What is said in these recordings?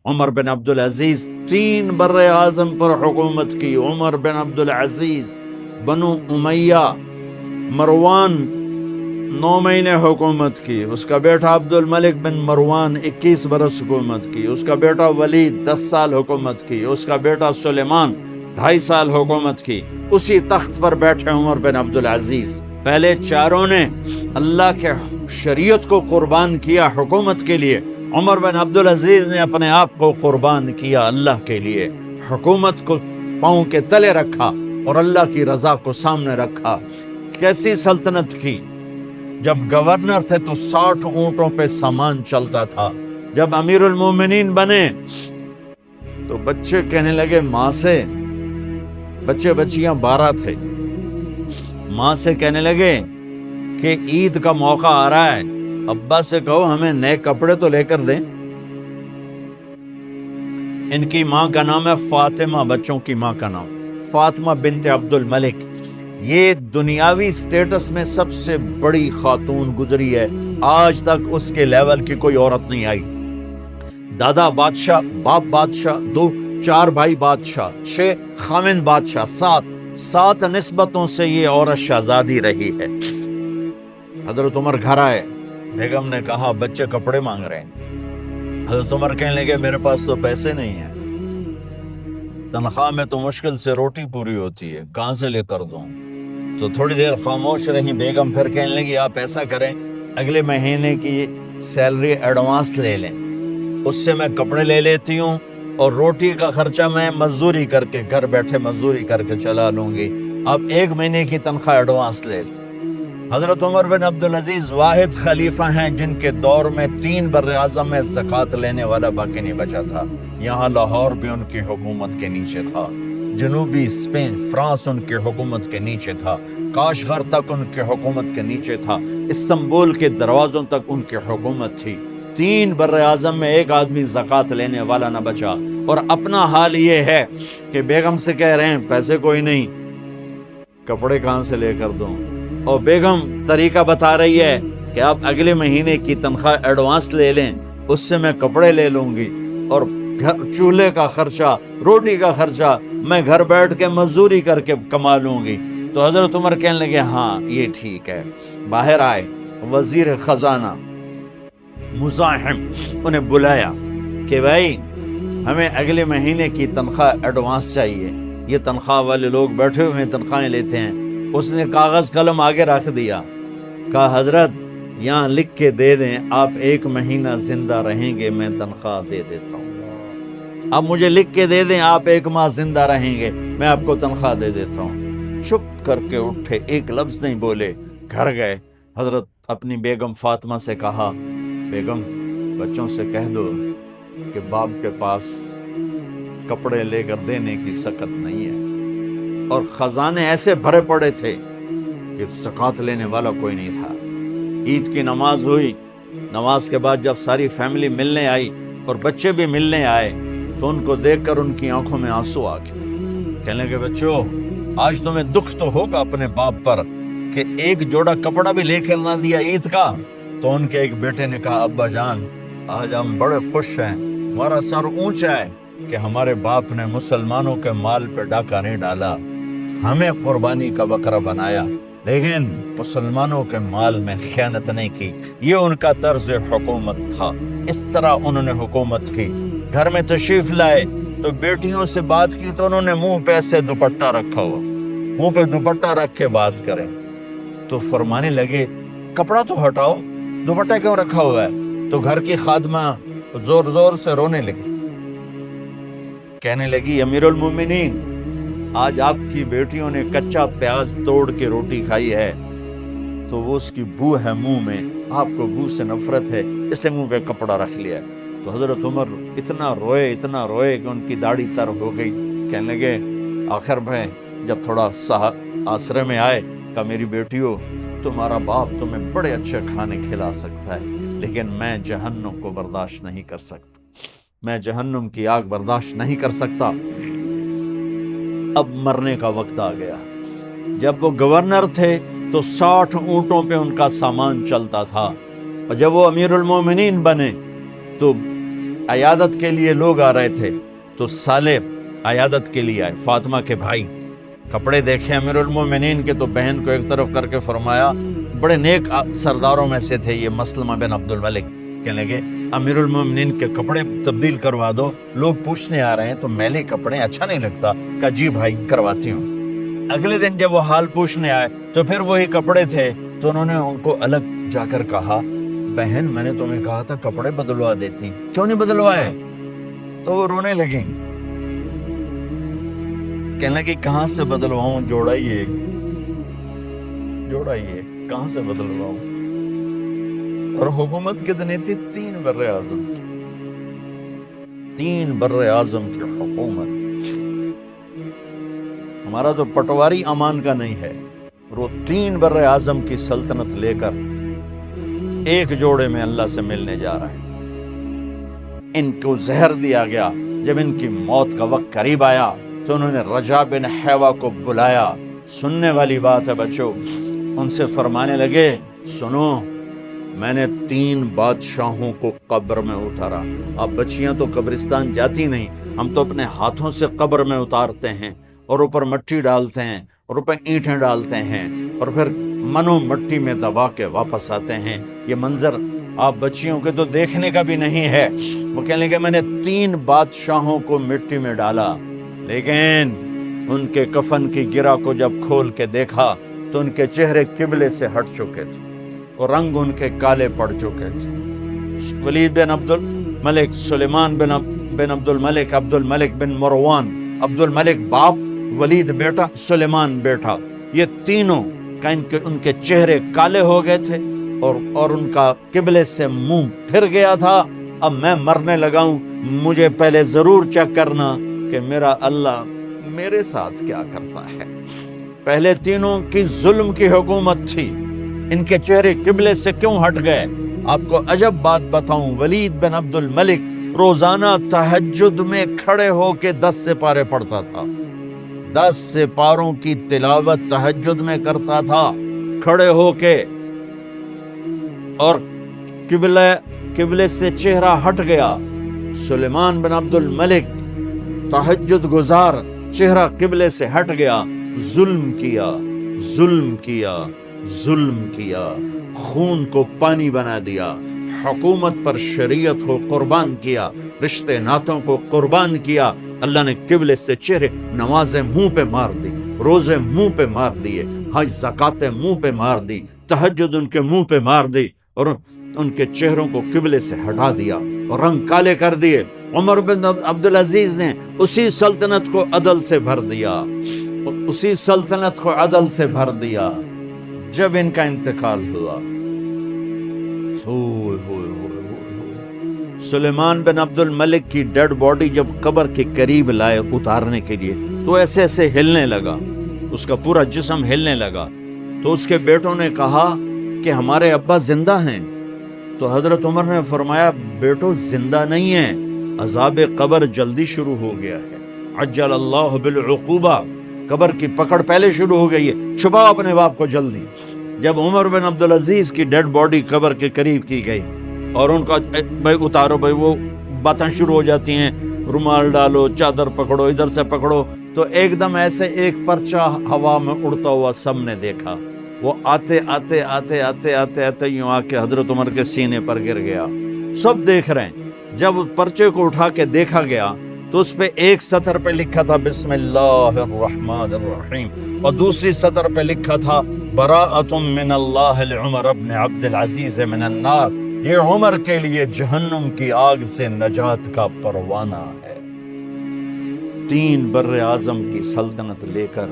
عمر بن عبدالعزیز 3 بر اعظم پر حکومت کی. عمر بن عبدالعزیز، بنو امیہ، مروان 9 مہینے حکومت کی. اس کا بیٹا عبد الملک بن مروان 21 برس حکومت کی. اس کا بیٹا ولید 10 سال حکومت کی. اس کا بیٹا سلیمان 2.5 سال حکومت کی. اسی تخت پر بیٹھے عمر بن عبدالعزیز. پہلے چاروں نے اللہ کے شریعت کو قربان کیا حکومت کے لیے. عمر بن عبدالعزیز نے اپنے آپ کو قربان کیا اللہ کے لیے. حکومت کو پاؤں کے تلے رکھا اور اللہ کی رضا کو سامنے رکھا. کیسی سلطنت کی؟ جب گورنر تھے تو 60 اونٹوں پہ سامان چلتا تھا. جب امیر المومنین بنے تو بچے کہنے لگے ماں سے، بچے بچیاں 12 تھے، ماں سے کہنے لگے کہ عید کا موقع آ رہا ہے، ابا سے کہو ہمیں نئے کپڑے تو لے کر دیں. ان کی ماں کا نام ہے فاطمہ، بچوں کی ماں کا نام فاطمہ بنت عبد الملک. یہ دنیاوی سٹیٹس میں سب سے بڑی خاتون گزری ہے. آج تک اس کے لیول کی کوئی عورت نہیں آئی. دادا بادشاہ، باپ بادشاہ، 4 بھائی بادشاہ، 6 خامن بادشاہ، 7 نسبتوں سے یہ عورت شہزادی رہی ہے. حضرت عمر گھر آئے، بیگم نے کہا بچے کپڑے مانگ رہے ہیں. حضرت عمر کہنے لگے میرے پاس تو پیسے نہیں ہیں، تنخواہ میں تو مشکل سے روٹی پوری ہوتی ہے، کہاں سے لے کر دوں؟ تو تھوڑی دیر خاموش رہی بیگم، پھر کہنے لگی آپ ایسا کریں اگلے مہینے کی سیلری ایڈوانس لے لیں، اس سے میں کپڑے لے لیتی ہوں اور روٹی کا خرچہ میں مزدوری کر کے گھر بیٹھے مزدوری کر کے چلا لوں گی، آپ 1 مہینے کی تنخواہ ایڈوانس لے لیں. حضرت عمر بن عبدالعزیز واحد خلیفہ ہیں جن کے دور میں 3 بر اعظم میں زکوٰۃ لینے والا باقی نہیں بچا تھا. یہاں لاہور بھی ان کی حکومت کے نیچے تھا، جنوبی اسپین فرانس ان کے حکومت کے نیچے تھا، کاشغر تک ان کے حکومت کے نیچے تھا، استنبول کے دروازوں تک ان کی حکومت تھی. 3 بر اعظم میں ایک آدمی زکوٰۃ لینے والا نہ بچا. اور اپنا حال یہ ہے کہ بیگم سے کہہ رہے ہیں پیسے کوئی نہیں، کپڑے کہاں سے لے کر دوں؟ اور بیگم طریقہ بتا رہی ہے کہ آپ اگلے مہینے کی تنخواہ ایڈوانس لے لیں، اس سے میں کپڑے لے لوں گی اور چولہے کا خرچہ، روٹی کا خرچہ میں گھر بیٹھ کے مزدوری کر کے کما لوں گی. تو حضرت عمر کہنے لگے ہاں یہ ٹھیک ہے. باہر آئے وزیر خزانہ مزاحم، انہیں بلایا کہ بھائی ہمیں اگلے مہینے کی تنخواہ ایڈوانس چاہیے. یہ تنخواہ والے لوگ بیٹھے ہوئے تنخواہیں لیتے ہیں. اس نے کاغذ قلم آگے رکھ دیا، کہا حضرت یہاں لکھ کے دے دیں آپ 1 مہینہ زندہ رہیں گے میں تنخواہ دے دیتا ہوں. آپ مجھے لکھ کے دے دیں آپ 1 ماہ زندہ رہیں گے میں آپ کو تنخواہ دے دیتا ہوں. چپ کر کے اٹھے، ایک لفظ نہیں بولے، گھر گئے. حضرت اپنی بیگم فاطمہ سے کہا بیگم بچوں سے کہہ دو کہ باپ کے پاس کپڑے لے کر دینے کی سکت نہیں ہے. اور خزانے ایسے بھرے پڑے تھے کہ زکوٰۃ لینے والا کوئی نہیں تھا. عید کی نماز ہوئی، نماز کے بعد جب ساری فیملی ملنے آئی اور بچے بھی ملنے آئے تو ان کو دیکھ کر ان کی آنکھوں میں آنسو آ گئے. کہنے لگے بچوں آج تمہیں دکھ تو ہوگا اپنے باپ پر کہ ایک جوڑا کپڑا بھی لے کر نہ دیا عید کا. تو ان کے ایک بیٹے نے کہا ابا جان آج ہم بڑے خوش ہیں، ہمارا سر اونچا ہے کہ ہمارے باپ نے مسلمانوں کے مال پہ ڈاکہ نہیں ڈالا، ہمیں قربانی کا بکرا بنایا لیکن مسلمانوں کے مال میں خیانت نہیں کی. یہ ان کا طرز حکومت تھا، اس طرح انہوں نے حکومت کی. گھر میں تشریف لائے تو بیٹیوں سے بات کی تو انہوں نے منہ پہ ایسے دوپٹہ رکھا ہوا، منہ پہ دوپٹہ رکھ کے بات کریں. تو فرمانے لگے کپڑا تو ہٹاؤ، دوپٹہ کیوں رکھا ہوا ہے؟ تو گھر کی خادمہ زور زور سے رونے لگی، کہنے لگی امیر المومنین آج آپ کی بیٹیوں نے کچا پیاز توڑ کے روٹی کھائی ہے تو وہ اس کی بو ہے منہ میں، آپ کو بو سے نفرت ہے اس لیے منہ پہ کپڑا رکھ لیا. تو حضرت عمر اتنا روئے کہ ان کی داڑھی تر ہو گئی. کہنے لگے آخر میں جب تھوڑا آسرے میں آئے کہ میری بیٹیوں تمہارا باپ تمہیں بڑے اچھے کھانے کھلا سکتا ہے لیکن میں جہنم کو برداشت نہیں کر سکتا، میں جہنم کی آگ برداشت نہیں کر سکتا. اب مرنے کا وقت آ گیا. جب وہ گورنر تھے تو 60 اونٹوں پہ ان کا سامان چلتا تھا، اور جب وہ امیر المومنین بنے تو عیادت کے لیے لوگ آ رہے تھے تو سالے عیادت کے لیے آئے، فاطمہ کے بھائی، کپڑے دیکھے امیر المومنین کے تو بہن کو ایک طرف کر کے فرمایا، بڑے نیک سرداروں میں سے تھے یہ مسلمہ بن عبد الملک، کہنے لگے امیر المومنین کے کپڑے تبدیل کروا دو، لوگ پوچھنے آ رہے ہیں تو میلے کپڑے اچھا نہیں لگتا، کہا جی بھائی کرواتی ہوں۔ اگلے دن جب وہ حال پوچھنے آئے تو پھر وہی کپڑے تھے تو انہوں نے ان کو الگ جا کر کہا، بہن میں نے تمہیں کہا تھا کپڑے بدلوا دیتی، کیوں نہیں بدلوائے؟ تو وہ رونے لگیں، کہنے لگے کہاں سے بدلواؤں، جوڑائیے کہاں سے بدلواؤں؟ اور حکومت کتنی تھی؟ 3 بر اعظم، 3 بر اعظم کی حکومت۔ ہمارا تو پٹواری امان کا نہیں ہے، وہ 3 بر اعظم کی سلطنت لے کر ایک جوڑے میں اللہ سے ملنے جا رہا ہے۔ ان کو زہر دیا گیا، جب ان کی موت کا وقت قریب آیا تو انہوں نے رجا بن حیوہ کو بلایا، سننے والی بات ہے بچوں، ان سے فرمانے لگے سنو، میں نے 3 بادشاہوں کو قبر میں اتارا۔ اب بچیاں تو قبرستان جاتی نہیں، ہم تو اپنے ہاتھوں سے قبر میں اتارتے ہیں اور اوپر مٹی ڈالتے ہیں اور اوپر اینٹیں ڈالتے ہیں اور پھر منو مٹی میں دبا کے واپس آتے ہیں۔ یہ منظر آپ بچیوں کے تو دیکھنے کا بھی نہیں ہے۔ وہ کہنے لگے میں نے 3 بادشاہوں کو مٹی میں ڈالا، لیکن ان کے کفن کی گرہ کو جب کھول کے دیکھا تو ان کے چہرے قبلے سے ہٹ چکے تھے اور رنگ ان کے کالے پڑ چکے تھے۔ ولید بن عبد الملک، سلیمان بن عبد الملک، عبد الملک بن مروان، عبد الملک باپ، ولید بیٹا، سلیمان بیٹا، یہ تینوں کا ان کے چہرے کالے ہو گئے تھے اور ان کا قبلے سے منہ پھر گیا تھا۔ اب میں مرنے لگا ہوں، مجھے پہلے ضرور چیک کرنا کہ میرا اللہ میرے ساتھ کیا کرتا ہے۔ پہلے تینوں کی ظلم کی حکومت تھی، ان کے چہرے قبلے سے کیوں ہٹ گئے؟ آپ کو عجب بات بتاؤں، ولید بن عبد الملک روزانہ تہجد میں کھڑے ہو کے 10 سپارے پڑھتا تھا، 10 سپاروں کی تلاوت تہجد میں کرتا تھا کھڑے ہو کے، اور قبلے سے چہرہ ہٹ گیا۔ سلیمان بن عبد الملک تہجد گزار، چہرہ قبلے سے ہٹ گیا، ظلم کیا، خون کو پانی بنا دیا، حکومت پر شریعت کو قربان کیا، رشتے ناتوں کو قربان کیا۔ اللہ نے قبلے سے چہرے، نمازیں منہ پہ مار دی، روزے منہ پہ مار دیے، حج زکاتیں منہ پہ مار دی، تہجد ان کے منہ پہ مار دی اور ان کے چہروں کو قبلے سے ہٹا دیا اور رنگ کالے کر دیے۔ عمر بن عبدالعزیز نے اسی سلطنت کو عدل سے بھر دیا، جب ان کا انتقال ہوا۔ سلیمان بن عبد الملک کی ڈیڈ باڈی جب قبر کے قریب لائے اتارنے کے لیے تو ایسے ایسے ہلنے لگا، اس کا پورا جسم ہلنے لگا، تو اس کے بیٹوں نے کہا کہ ہمارے ابا زندہ ہیں، تو حضرت عمر نے فرمایا بیٹو زندہ نہیں ہیں، عذاب قبر جلدی شروع ہو گیا ہے، عجل اللہ بالعقوبہ، قبر کی پکڑ پہلے شروع ہو گئی ہے، چھپاؤ اپنے باپ کو جلدی۔ جب عمر بن عبدالعزیز کی ڈیڈ باڈی قبر کے قریب کی گئی اور ان کا بھائی اتارو، بھائی وہ باتیں شروع ہو جاتی ہیں، رومال ڈالو، چادر پکڑو، ادھر سے پکڑو، تو ایک دم ایسے ایک پرچہ ہوا میں اڑتا ہوا سب نے دیکھا، وہ آتے یوں آ کے حضرت عمر کے سینے پر گر گیا، سب دیکھ رہے ہیں۔ جب پرچے کو اٹھا کے دیکھا گیا تو اس پہ ایک سطر پہ لکھا تھا بسم اللہ الرحمن الرحیم، اور دوسری سطر پہ لکھا تھا براءۃ من اللہ لعمر بن عبد العزیز من النار، یہ عمر کے لیے جہنم کی آگ سے نجات کا پروانہ ہے۔ 3 بر اعظم کی سلطنت لے کر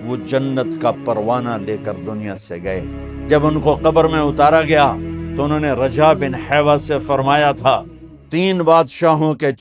وہ جنت کا پروانہ لے کر دنیا سے گئے۔ جب ان کو قبر میں اتارا گیا تو انہوں نے رجا بن حیوہ سے فرمایا تھا 3 بادشاہوں کے